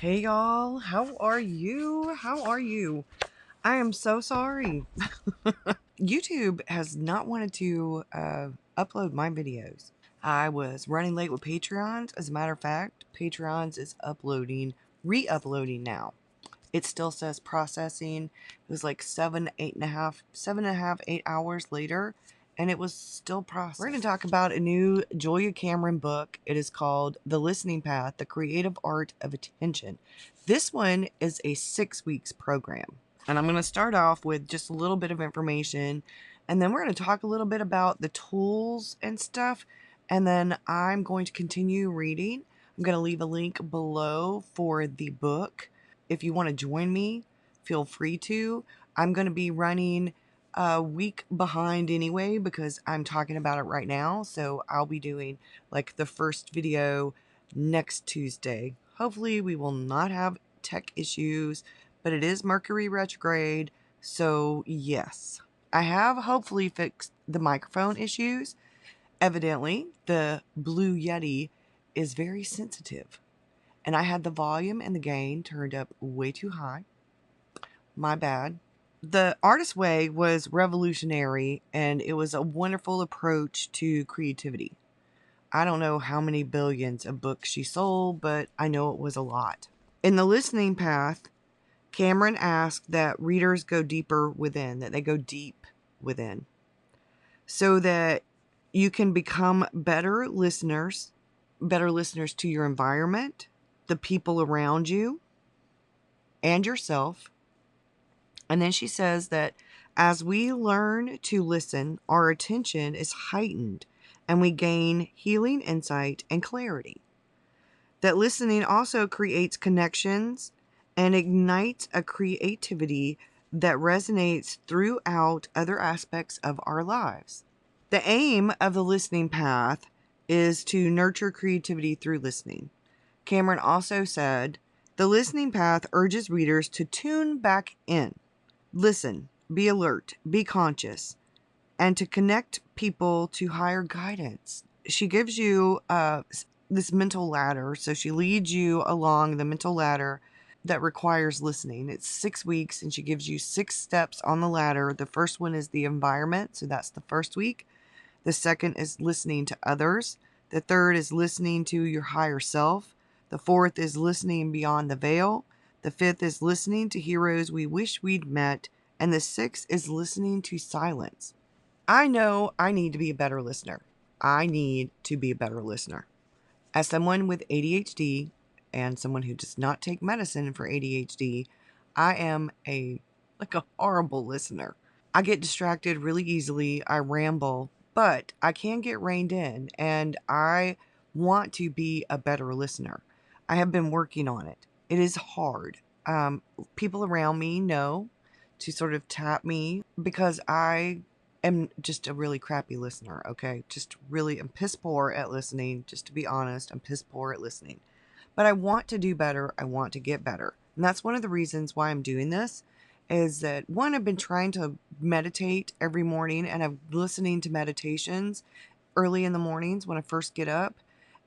Hey y'all, how are you? How are you? I am so sorry. YouTube has not wanted to upload my videos. I was running late with Patreons. As a matter of fact, Patreons is re-uploading now. It still says processing. It was like 7.5, 8 hours later, and it was still processing. We're going to talk about a new Julia Cameron book. It is called The Listening Path, The Creative Art of Attention. This one is a 6 weeks program. And I'm going to start off with just a little bit of information, and then we're going to talk a little bit about the tools and stuff, and then I'm going to continue reading. I'm going to leave a link below for the book. If you want to join me, feel free to. I'm going to be running a week behind anyway because I'm talking about it right now. So I'll be doing like the first video next Tuesday. Hopefully we will not have tech issues, but it is Mercury retrograde. So yes, I have hopefully fixed the microphone issues. Evidently, the Blue Yeti is very sensitive. And I had the volume and the gain turned up way too high. My bad. The Artist Way was revolutionary, and it was a wonderful approach to creativity. I don't know how many billions of books she sold, but I know it was a lot. In The Listening Path, Cameron asked that readers go deeper within, that they go deep within, so that you can become better listeners to your environment, the people around you, and yourself. And then she says that as we learn to listen, our attention is heightened and we gain healing insight and clarity. That listening also creates connections and ignites a creativity that resonates throughout other aspects of our lives. The aim of the listening path is to nurture creativity through listening. Cameron also said, the listening path urges readers to tune back in, listen, be alert, be conscious, and to connect people to higher guidance. She gives you this mental ladder, so she leads you along the mental ladder that requires listening. It's 6 weeks, and she gives you 6 steps on the ladder. The first one is the environment, so that's the first week. The second is listening to others. The third is listening to your higher self. The fourth is listening beyond the veil. The fifth is listening to heroes we wish we'd met. And the sixth is listening to silence. I know I need to be a better listener. I need to be a better listener. As someone with ADHD and someone who does not take medicine for ADHD, I am a horrible listener. I get distracted really easily. I ramble, but I can get reined in, and I want to be a better listener. I have been working on it. It is hard. People around me know to sort of tap me because I am just a really crappy listener, okay? I'm piss poor at listening. Just to be honest, I'm piss poor at listening. But I want to do better. I want to get better. And that's one of the reasons why I'm doing this is that, one, I've been trying to meditate every morning, and I'm listening to meditations early in the mornings when I first get up.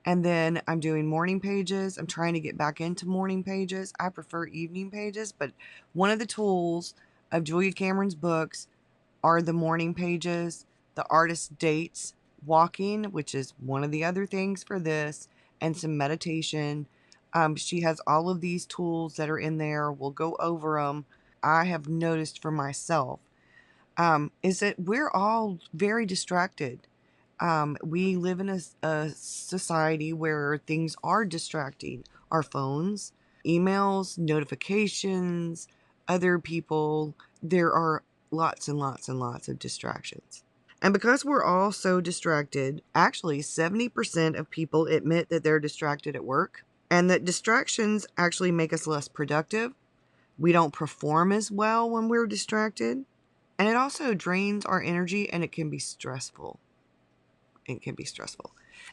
And then I'm doing morning pages. I'm trying to get back into morning pages. I prefer evening pages, but one of the tools of Julia Cameron's books are the morning pages, the artist dates, walking, which is one of the other things for this, and some meditation. She has all of these tools that are in there. We'll go over them. I have noticed for myself is that we're all very distracted. We live in a society where things are distracting. Our phones, emails, notifications, other people. There are lots and lots and lots of distractions. And because we're all so distracted, actually 70% of people admit that they're distracted at work, and that distractions actually make us less productive. We don't perform as well when we're distracted. And it also drains our energy, and it can be stressful.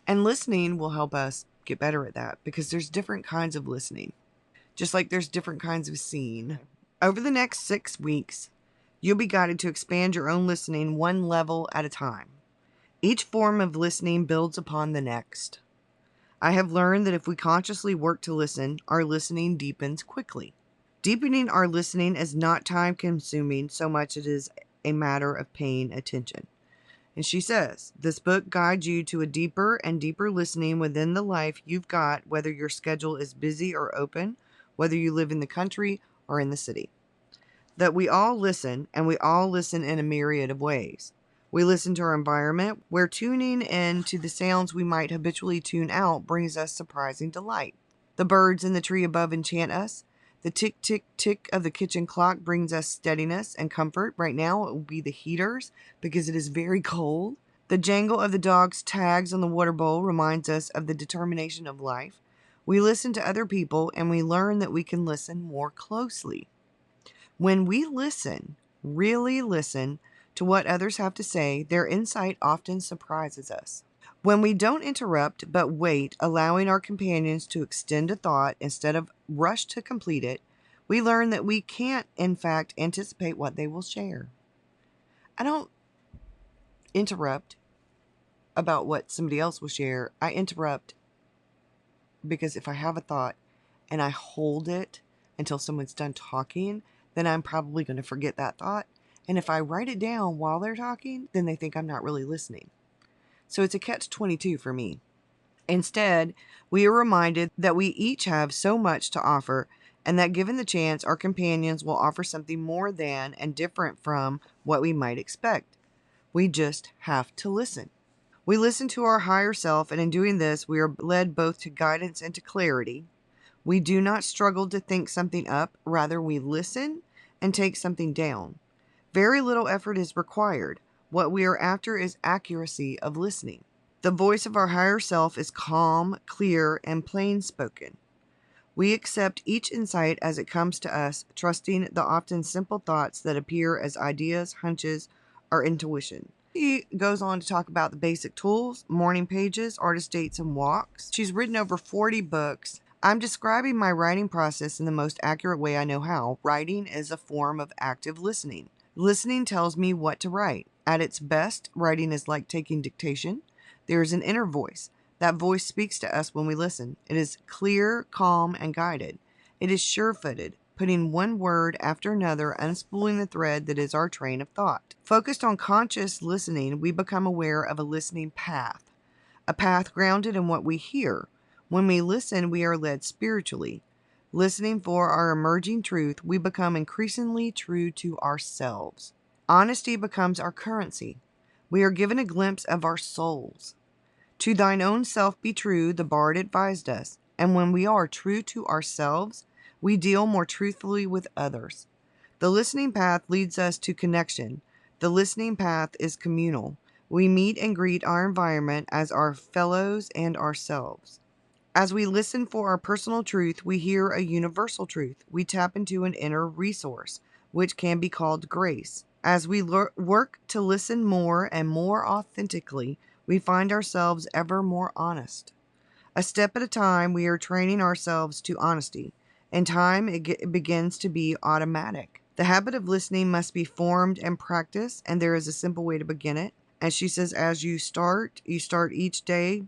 And listening will help us get better at that, because there's different kinds of listening. Just like there's different kinds of seeing. Over the next 6 weeks, you'll be guided to expand your own listening one level at a time. Each form of listening builds upon the next. I have learned that if we consciously work to listen, our listening deepens quickly. Deepening our listening is not time consuming so much as it is a matter of paying attention. And she says, this book guides you to a deeper and deeper listening within the life you've got, whether your schedule is busy or open, whether you live in the country or in the city. That we all listen, and we all listen in a myriad of ways. We listen to our environment, where tuning in to the sounds we might habitually tune out brings us surprising delight. The birds in the tree above enchant us. The tick, tick, tick of the kitchen clock brings us steadiness and comfort. Right now, it will be the heaters because it is very cold. The jangle of the dog's tags on the water bowl reminds us of the determination of life. We listen to other people, and we learn that we can listen more closely. When we listen, really listen to what others have to say, their insight often surprises us. When we don't interrupt but wait, allowing our companions to extend a thought instead of rush to complete it, we learn that we can't, in fact, anticipate what they will share. I don't interrupt about what somebody else will share. I interrupt because if I have a thought and I hold it until someone's done talking, then I'm probably going to forget that thought. And if I write it down while they're talking, then they think I'm not really listening. So it's a catch-22 for me. Instead, we are reminded that we each have so much to offer, and that given the chance, our companions will offer something more than and different from what we might expect. We just have to listen. We listen to our higher self, and in doing this, we are led both to guidance and to clarity. We do not struggle to think something up, rather we listen and take something down. Very little effort is required. What we are after is accuracy of listening. The voice of our higher self is calm, clear, and plain spoken. We accept each insight as it comes to us, trusting the often simple thoughts that appear as ideas, hunches, or intuition. She goes on to talk about the basic tools, morning pages, artist dates, and walks. She's written over 40 books. I'm describing my writing process in the most accurate way I know how. Writing is a form of active listening. Listening tells me what to write. At its best, writing is like taking dictation. There is an inner voice. That voice speaks to us when we listen. It is clear, calm, and guided. It is sure-footed, putting one word after another, unspooling the thread that is our train of thought. Focused on conscious listening, we become aware of a listening path, a path grounded in what we hear. When we listen, we are led spiritually. Listening for our emerging truth, we become increasingly true to ourselves. Honesty becomes our currency. We are given a glimpse of our souls. To thine own self be true, the bard advised us. And when we are true to ourselves, we deal more truthfully with others. The listening path leads us to connection. The listening path is communal. We meet and greet our environment as our fellows and ourselves. As we listen for our personal truth, we hear a universal truth. We tap into an inner resource, which can be called grace. As we work to listen more and more authentically, we find ourselves ever more honest. A step at a time, we are training ourselves to honesty. In time, it begins to be automatic. The habit of listening must be formed and practiced, and there is a simple way to begin it. As she says, as you start each day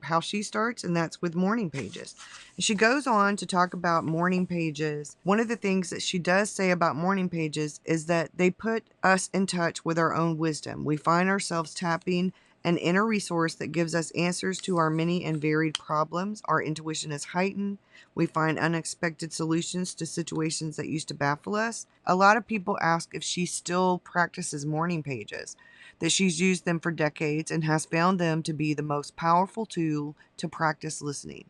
how she starts, and that's with morning pages. And she goes on to talk about morning pages. One of the things that she does say about morning pages is that they put us in touch with our own wisdom. We find ourselves tapping an inner resource that gives us answers to our many and varied problems. Our intuition is heightened. We find unexpected solutions to situations that used to baffle us. A lot of people ask if she still practices morning pages, that she's used them for decades and has found them to be the most powerful tool to practice listening.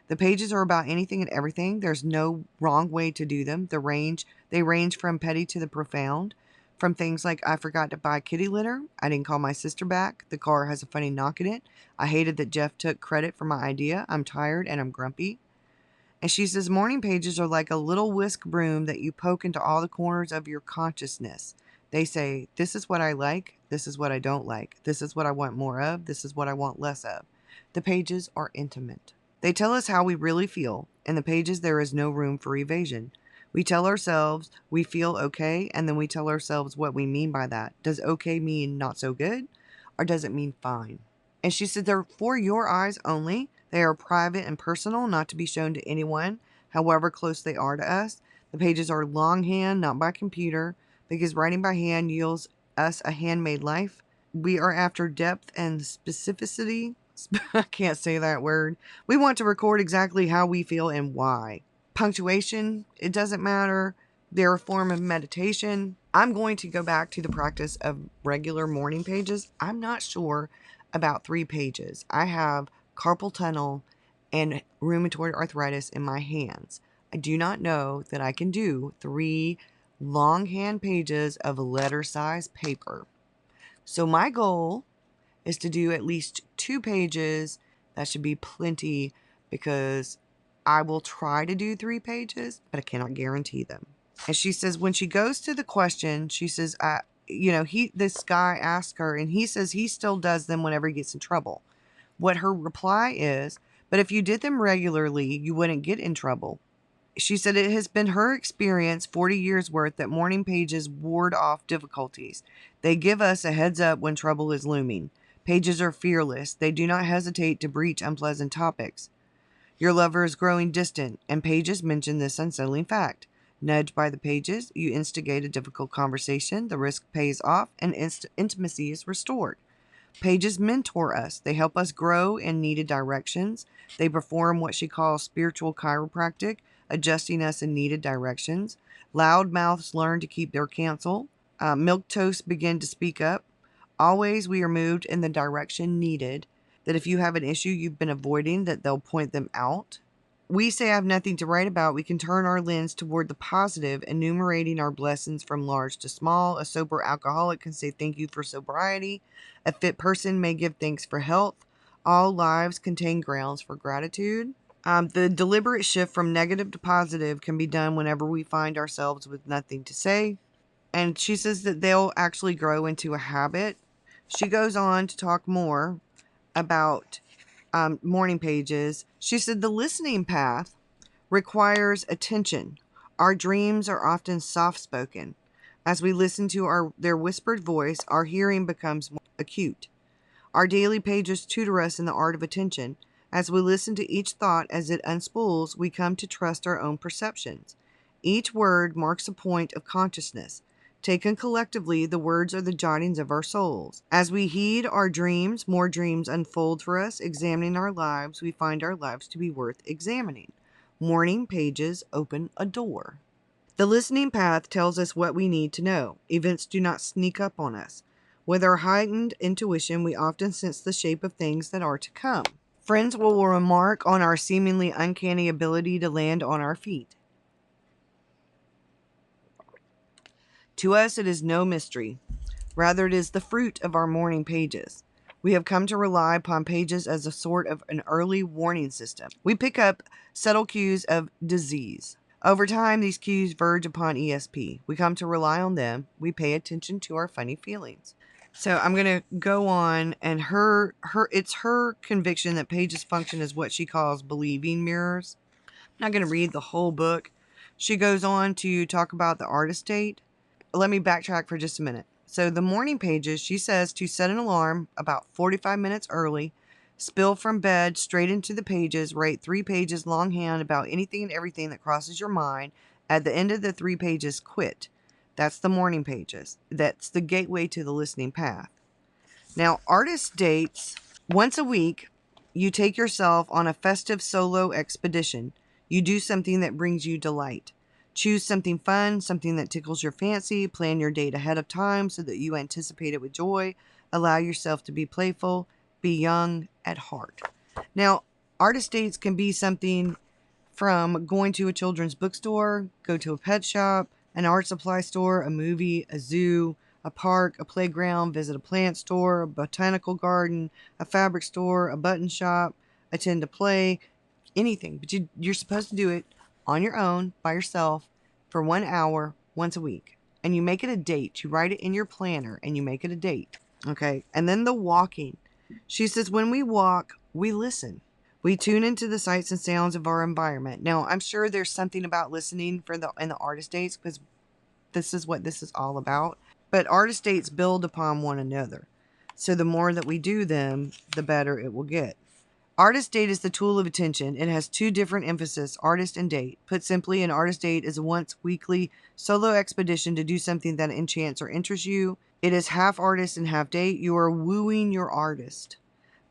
The pages are about anything and everything. There's no wrong way to do them. They range from petty to the profound. From things like, I forgot to buy kitty litter, I didn't call my sister back, the car has a funny knock in it, I hated that Jeff took credit for my idea, I'm tired and I'm grumpy. And she says morning pages are like a little whisk broom that you poke into all the corners of your consciousness. They say, this is what I like, this is what I don't like, this is what I want more of, this is what I want less of. The pages are intimate. They tell us how we really feel. In the pages there is no room for evasion. We tell ourselves we feel okay, and then we tell ourselves what we mean by that. Does okay mean not so good, or does it mean fine? And she said they're for your eyes only. They are private and personal, not to be shown to anyone, however close they are to us. The pages are longhand, not by computer, because writing by hand yields us a handmade life. We are after depth and specificity. I can't say that word. We want to record exactly how we feel and why. Punctuation, it doesn't matter. They're a form of meditation. I'm going to go back to the practice of regular morning pages. I'm not sure about 3 pages. I have carpal tunnel and rheumatoid arthritis in my hands. I do not know that I can do 3 longhand pages of letter size paper. So my goal is to do at least 2 pages. That should be plenty, because I will try to do 3 pages, but I cannot guarantee them. And she says when she goes to the question, she says, this guy asked her, and he says he still does them whenever he gets in trouble. What her reply is, but if you did them regularly, you wouldn't get in trouble. She said it has been her experience, 40 years worth, that morning pages ward off difficulties. They give us a heads up when trouble is looming. Pages are fearless. They do not hesitate to breach unpleasant topics. Your lover is growing distant, and pages mention this unsettling fact. Nudged by the pages, you instigate a difficult conversation, the risk pays off, and intimacy is restored. Pages mentor us. They help us grow in needed directions. They perform what she calls spiritual chiropractic, adjusting us in needed directions. Loud mouths learn to keep their counsel. Milquetoasts begin to speak up. Always we are moved in the direction needed. That if you have an issue you've been avoiding, that they'll point them out. We say I have nothing to write about. We can turn our lens toward the positive, enumerating our blessings from large to small. A sober alcoholic can say thank you for sobriety. A fit person may give thanks for health. All lives contain grounds for gratitude. The deliberate shift from negative to positive can be done whenever we find ourselves with nothing to say. And she says that they'll actually grow into a habit. She goes on to talk more about morning pages. She said the listening path requires attention. Our dreams are often soft-spoken. As we listen to their whispered voice, our hearing becomes more acute. Our daily pages tutor us in the art of attention. As we listen to each thought as it unspools, we come to trust our own perceptions. Each word marks a point of consciousness. Taken collectively, the words are the jottings of our souls. As we heed our dreams, more dreams unfold for us. Examining our lives, we find our lives to be worth examining. Morning pages open a door. The listening path tells us what we need to know. Events do not sneak up on us. With our heightened intuition, we often sense the shape of things that are to come. Friends will remark on our seemingly uncanny ability to land on our feet. To us, it is no mystery. Rather, it is the fruit of our morning pages. We have come to rely upon pages as a sort of an early warning system. We pick up subtle cues of disease. Over time, these cues verge upon ESP. We come to rely on them. We pay attention to our funny feelings. So I'm going to go on, and it's her conviction that pages function as what she calls believing mirrors. I'm not going to read the whole book. She goes on to talk about the artist date. Let me backtrack for just a minute. So the morning pages, she says to set an alarm about 45 minutes early, spill from bed straight into the pages, write 3 pages longhand about anything and everything that crosses your mind. At the end of the 3 pages, quit. That's the morning pages. That's the gateway to the listening path. Now, artist dates, once a week, you take yourself on a festive solo expedition. You do something that brings you delight. Choose something fun, something that tickles your fancy. Plan your date ahead of time so that you anticipate it with joy. Allow yourself to be playful. Be young at heart. Now, artist dates can be something from going to a children's bookstore, go to a pet shop, an art supply store, a movie, a zoo, a park, a playground, visit a plant store, a botanical garden, a fabric store, a button shop, attend a play, anything. But you're supposed to do it on your own, by yourself, for 1 hour, once a week. And you make it a date. You write it in your planner, and you make it a date. Okay? And then the walking. She says, when we walk, we listen. We tune into the sights and sounds of our environment. Now, I'm sure there's something about listening in the artist dates, because this is what this is all about. But artist dates build upon one another. So the more that we do them, the better it will get. Artist date is the tool of attention. It has two different emphases, artist and date. Put simply, an artist date is a once weekly solo expedition to do something that enchants or interests you. It is half artist and half date. You are wooing your artist.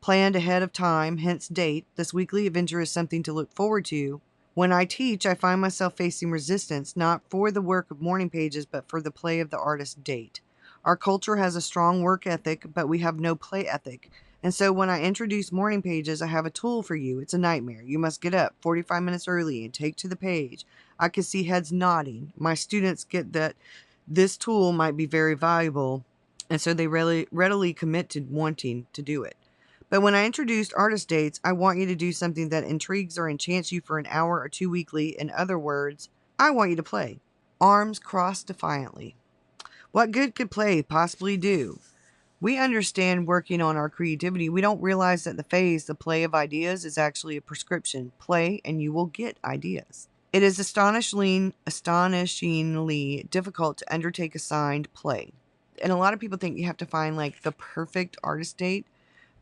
Planned ahead of time, hence date. This weekly adventure is something to look forward to. When I teach, I find myself facing resistance, not for the work of morning pages, but for the play of the artist date. Our culture has a strong work ethic, but we have no play ethic. And so when I introduce morning pages, I have a tool for you. It's a nightmare. You must get up 45 minutes early and take to the page. I can see heads nodding. My students get that this tool might be very valuable, and so they readily commit to wanting to do it. But when I introduced artist dates, I want you to do something that intrigues or enchants you for an hour or two weekly. In other words, I want you to play. Arms crossed defiantly. What good could play possibly do? We understand working on our creativity. We don't realize that the play of ideas, is actually a prescription. Play and you will get ideas. It is astonishingly difficult to undertake assigned play. And a lot of people think you have to find like the perfect artist date,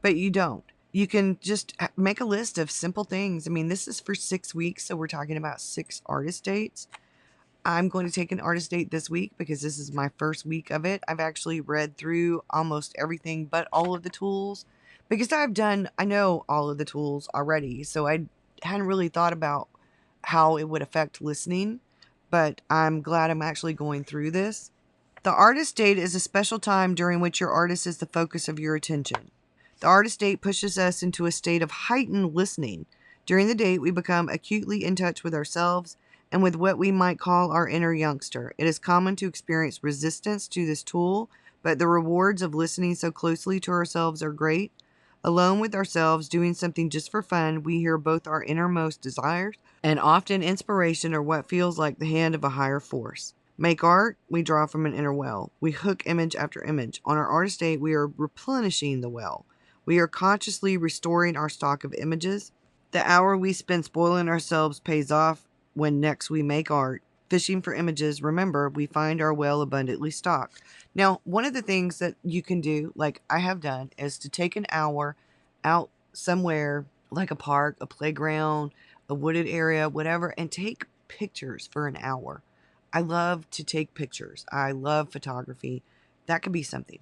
but you don't. You can just make a list of simple things. I mean, this is for 6 weeks, so we're talking about 6 artist dates. I'm going to take an artist date this week because this is my first week of it. I've actually read through almost everything but all of the tools because I know all of the tools already. So I hadn't really thought about how it would affect listening, but I'm glad I'm actually going through this. The artist date is a special time during which your artist is the focus of your attention. The artist date pushes us into a state of heightened listening. During the date, we become acutely in touch with ourselves and with what we might call our inner youngster. It is common to experience resistance to this tool, but the rewards of listening so closely to ourselves are great. Alone with ourselves, doing something just for fun, we hear both our innermost desires and often inspiration or what feels like the hand of a higher force. Make art, we draw from an inner well. We hook image after image. On our artist date, we are replenishing the well. We are consciously restoring our stock of images. The hour we spend spoiling ourselves pays off when next we make art. Fishing for images, remember, we find our well abundantly stocked. Now, one of the things that you can do, like I have done, is to take an hour out somewhere, like a park, a playground, a wooded area, whatever, and take pictures for an hour. I love to take pictures. I love photography. That could be something.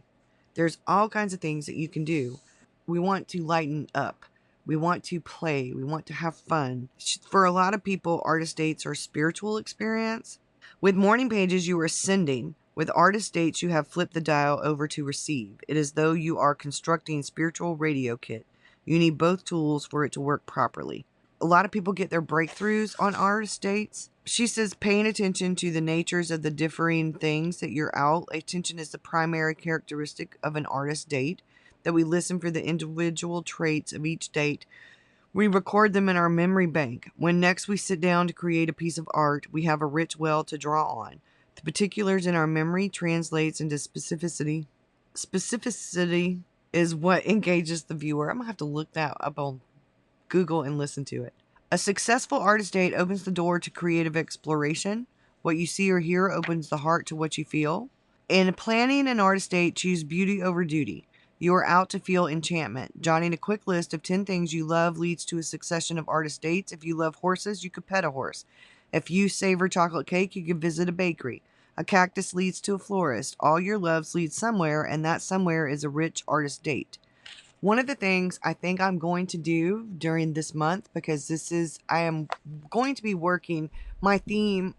There's all kinds of things that you can do. We want to lighten up. We want to play. We want to have fun. For a lot of people, artist dates are a spiritual experience. With morning pages, you are sending. With artist dates, you have flipped the dial over to receive. It is though you are constructing spiritual radio kit. You need both tools for it to work properly. A lot of people get their breakthroughs on artist dates. She says paying attention to the natures of the differing things that you're out. Attention is the primary characteristic of an artist date. That we listen for the individual traits of each date. We record them in our memory bank. When next we sit down to create a piece of art, we have a rich well to draw on. The particulars in our memory translates into specificity. Specificity is what engages the viewer. I'm going to have to look that up on Google and listen to it. A successful artist date opens the door to creative exploration. What you see or hear opens the heart to what you feel. In planning an artist date, choose beauty over duty. You are out to feel enchantment. Jotting a quick list of 10 things you love leads to a succession of artist dates. If you love horses, you could pet a horse. If you savor chocolate cake, you could visit a bakery. A cactus leads to a florist. All your loves lead somewhere, and that somewhere is a rich artist date. One of the things I think I'm going to do during this month, because I am going to be working my theme.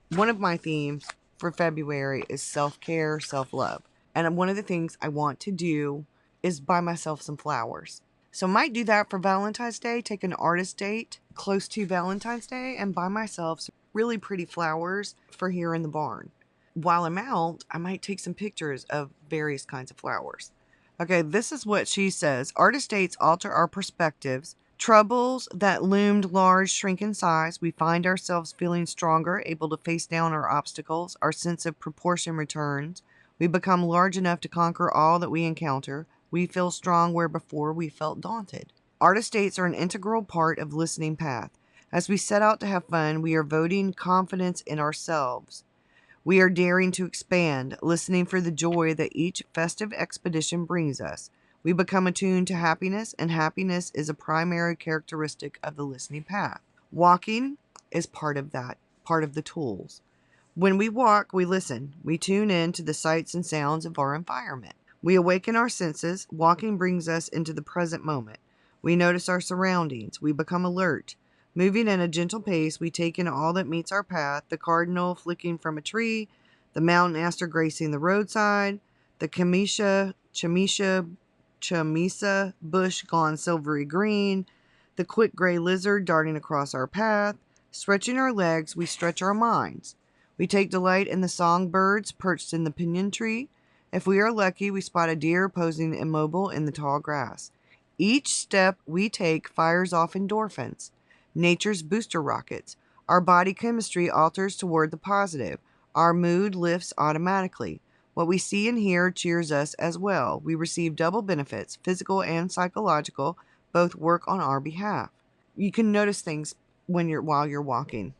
One of my themes for February is self-care, self-love. And one of the things I want to do is buy myself some flowers. So I might do that for Valentine's Day, take an artist date close to Valentine's Day and buy myself some really pretty flowers for here in the barn. While I'm out, I might take some pictures of various kinds of flowers. Okay, this is what she says. Artist dates alter our perspectives. Troubles that loomed large shrink in size. We find ourselves feeling stronger, able to face down our obstacles. Our sense of proportion returns. We become large enough to conquer all that we encounter. We feel strong where before we felt daunted. Artist dates are an integral part of listening path. As we set out to have fun, we are voting confidence in ourselves. We are daring to expand, listening for the joy that each festive expedition brings us. We become attuned to happiness, and happiness is a primary characteristic of the listening path. Walking is part of that, part of the tools. When we walk, we listen. We tune in to the sights and sounds of our environment. We awaken our senses. Walking brings us into the present moment. We notice our surroundings. We become alert. Moving at a gentle pace, we take in all that meets our path: the cardinal flicking from a tree, the mountain aster gracing the roadside, the chamisa bush gone silvery green, the quick gray lizard darting across our path. Stretching our legs, we stretch our minds. We take delight in the songbirds perched in the pinyon tree. If we are lucky, we spot a deer posing immobile in the tall grass. Each step we take fires off endorphins, nature's booster rockets. Our body chemistry alters toward the positive. Our mood lifts automatically. What we see and hear cheers us as well. We receive double benefits, physical and psychological. Both work on our behalf. You can notice things while you're walking.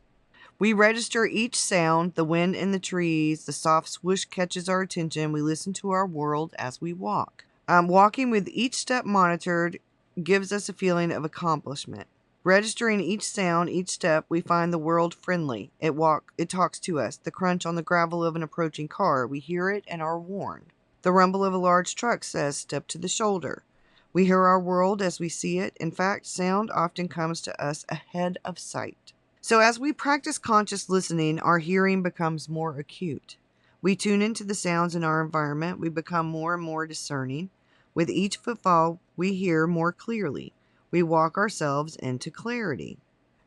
We register each sound, the wind in the trees, the soft swoosh catches our attention. We listen to our world as we walk. Walking with each step monitored gives us a feeling of accomplishment. Registering each sound, each step, we find the world friendly. It talks to us. The crunch on the gravel of an approaching car, we hear it and are warned. The rumble of a large truck says, "Step to the shoulder." We hear our world as we see it. In fact, sound often comes to us ahead of sight. So as we practice conscious listening, our hearing becomes more acute. We tune into the sounds in our environment. We become more and more discerning. With each footfall, we hear more clearly. We walk ourselves into clarity.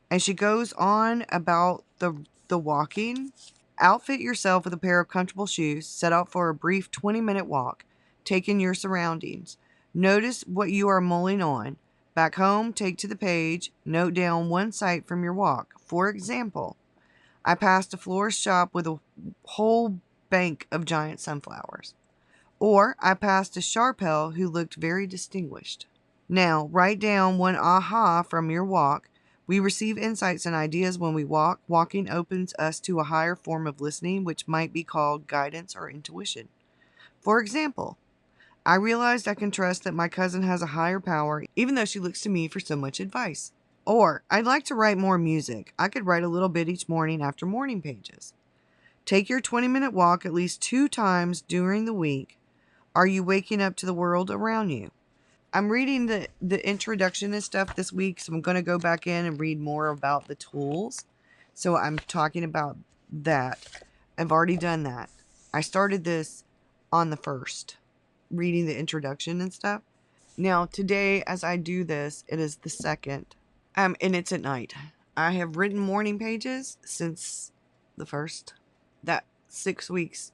And she goes on about the walking. Outfit yourself with a pair of comfortable shoes. Set out for a brief 20-minute walk. Take in your surroundings. Notice what you are mulling on. Back home, take to the page. Note down one sight from your walk. For example, I passed a florist shop with a whole bank of giant sunflowers. Or I passed a Sharpel who looked very distinguished. Now, write down one aha from your walk. We receive insights and ideas when we walk. Walking opens us to a higher form of listening, which might be called guidance or intuition. For example, I realized I can trust that my cousin has a higher power, even though she looks to me for so much advice. Or, I'd like to write more music. I could write a little bit each morning after morning pages. Take your 20-minute walk at least 2 times during the week. Are you waking up to the world around you? I'm reading the introduction and stuff this week, so I'm going to go back in and read more about the tools. So I'm talking about that. I've already done that. I started this on the 1st, reading the introduction and stuff. Now, today, as I do this, it is the 2nd, and it's at night. I have written morning pages since the 1st. That's 6 weeks.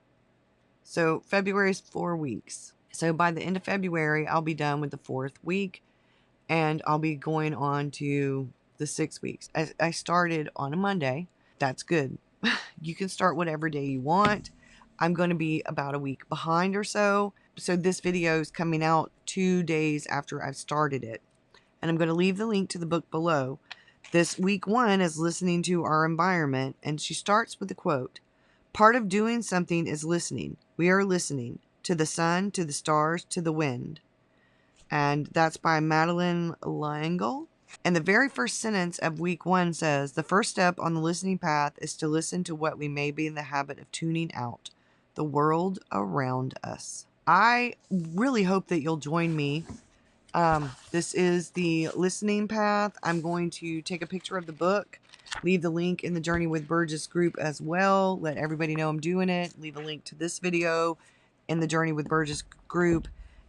So February is 4 weeks. So by the end of February, I'll be done with the 4th week, and I'll be going on to the 6 weeks. I started on a Monday. That's good. You can start whatever day you want. I'm going to be about a week behind or so. So this video is coming out 2 days after I've started it. And I'm going to leave the link to the book below. This week 1 is listening to our environment, and she starts with the quote, "Part of doing something is listening. We are listening to the sun, to the stars, to the wind." And that's by Madeline L'Engle. And the very first sentence of week 1 says, "The first step on the listening path is to listen to what we may be in the habit of tuning out, the world around us." I really hope that you'll join me. This is the listening path. I'm going to take a picture of the book, leave the link in the Journey with Burgess group as well. Let everybody know I'm doing it. Leave a link to this video in the Journey with Burgess group.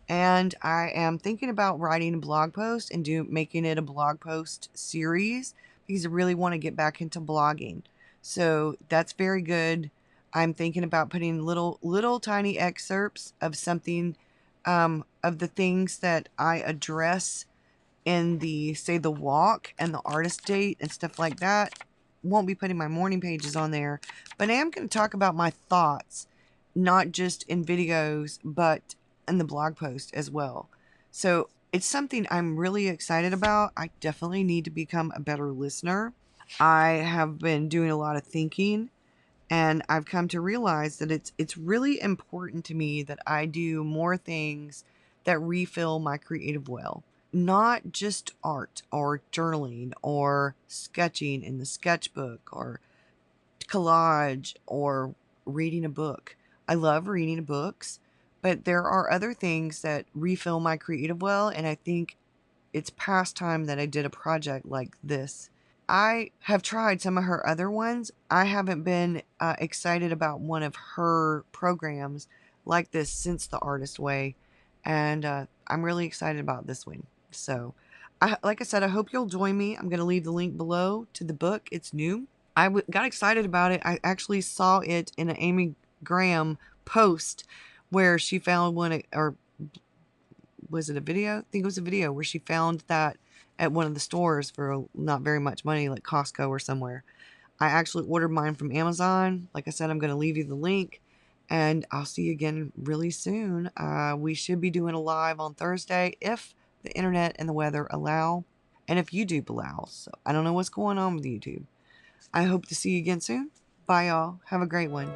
And I am thinking about writing a blog post and making it a blog post series, because I really want to get back into blogging. So that's very good. I'm thinking about putting little tiny excerpts of something, of the things that I address in the walk and the artist date and stuff like that. Won't be putting my morning pages on there, but I am going to talk about my thoughts, not just in videos, but in the blog post as well. So it's something I'm really excited about. I definitely need to become a better listener. I have been doing a lot of thinking, and I've come to realize that it's really important to me that I do more things that refill my creative well. Not just art or journaling or sketching in the sketchbook or collage or reading a book. I love reading books, but there are other things that refill my creative well, and I think it's past time that I did a project like this. I have tried some of her other ones. I haven't been excited about one of her programs like this since The Artist Way, and I'm really excited about this one. So, like I said, I hope you'll join me. I'm going to leave the link below to the book. It's new. I got excited about it. I actually saw it in an Amy Graham post where she found one, or was it a video? I think it was a video where she found that at one of the stores for not very much money, like Costco or somewhere. I actually ordered mine from Amazon. Like I said, I'm going to leave you the link, and I'll see you again really soon. We should be doing a live on Thursday if the internet and the weather allow, and if YouTube allows. So I don't know what's going on with YouTube. I hope to see you again soon. Bye, y'all. Have a great one.